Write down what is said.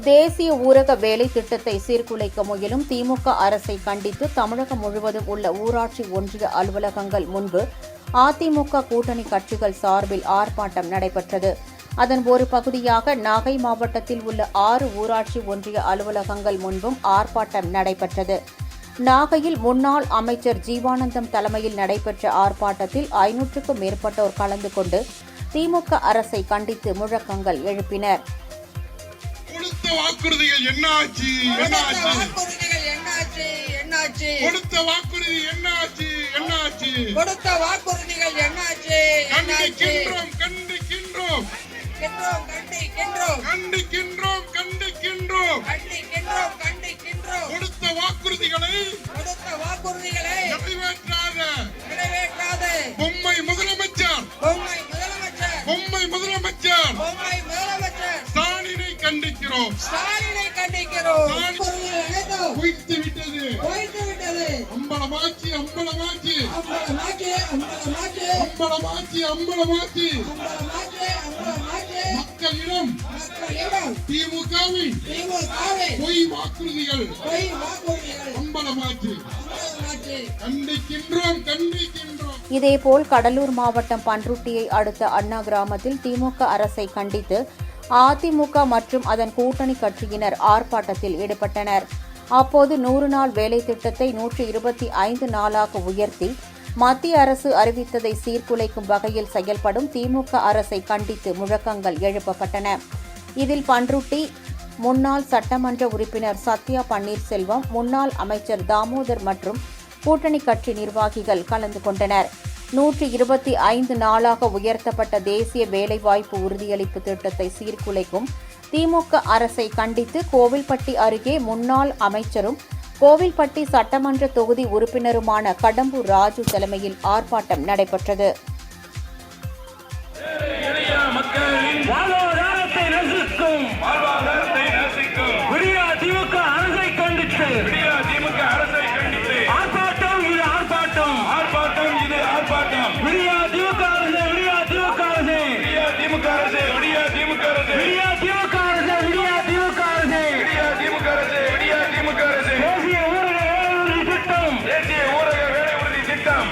தேசிய ஊரக வேலை திட்டத்தை சீர்குலைக்க முயலும் திமுக அரசை கண்டித்து தமிழகம் முழுவதும் உள்ள ஊராட்சி ஒன்றிய அலுவலகங்கள் முன்பு அதிமுக கூட்டணி கட்சிகள் சார்பில் ஆர்ப்பாட்டம் நடைபெற்றது. அதன் ஒரு பகுதியாக நாகை மாவட்டத்தில் உள்ள 6 ஊராட்சி ஒன்றிய அலுவலகங்கள் முன்பும் ஆர்ப்பாட்டம் நடைபெற்றது. நாகையில் முன்னாள் அமைச்சர் ஜீவானந்தம் தலைமையில் நடைபெற்ற ஆர்ப்பாட்டத்தில் 500க்கும் மேற்பட்டோர் கலந்து கொண்டு திமுக அரசை கண்டித்து முழக்கங்கள் எழுப்பினர். கொடுத்த வாக்குறுதிகள் என்னாச்சு? கொடுத்த வாக்குறுதி என்னாச்சு? கொடுத்த வாக்குறுதிகள் என்னாச்சு? கண்டிக்கின்றோம் கண்டிக்கின்றோம் கண்டிக்கின்றோம் கண்டிக்கின்றோம் கண்டிக்கின்றோம் கொடுத்த வாக்குறுதிகளை நிறைவேற்றாத பொம்மை முதலமைச்சர் ஸ்டாலினை கண்டிக்கிறோம். குவித்து விட்டது அம்பலமாச்சி மக்களிடம் திமுகவின் பொய் வாக்குறுதிகள் அம்பலமாச்சி கண்டிக்கின்றோம். இதேபோல் கடலூர் மாவட்டம் பன்ருட்டியை அடுத்த அண்ணா கிராமத்தில் திமுக அரசை கண்டித்து அதிமுக மற்றும் அதன் கூட்டணி கட்சியினர் ஆர்ப்பாட்டத்தில் ஈடுபட்டனர். அப்போது 100 நாள் வேலை திட்டத்தை 125 நாளாக உயர்த்தி மத்திய அரசு அறிவித்ததை சீர்குலைக்கும் வகையில் செயல்படும் திமுக அரசை கண்டித்து முழக்கங்கள் எழுப்பப்பட்டன. இதில் பன்ருட்டி முன்னாள் சட்டமன்ற உறுப்பினர் சத்யா பன்னீர்செல்வம், முன்னாள் அமைச்சர் தாமோதர் மற்றும் கூட்டணி கட்சி நிர்வாகிகள் கலந்து கொண்டனர். 125 நாளாக உயர்த்தப்பட்ட தேசிய வேலைவாய்ப்பு உறுதியளிப்பு திட்டத்தை சீர்குலைக்கும் திமுக அரசை கண்டித்து கோவில்பட்டி அருகே முன்னாள் அமைச்சரும் கோவில்பட்டி சட்டமன்ற தொகுதி உறுப்பினருமான கடம்பூர் ராஜு தலைமையில் ஆர்ப்பாட்டம் நடைபெற்றது. தேசிய ஊரக வேலை உறுதி திட்டம்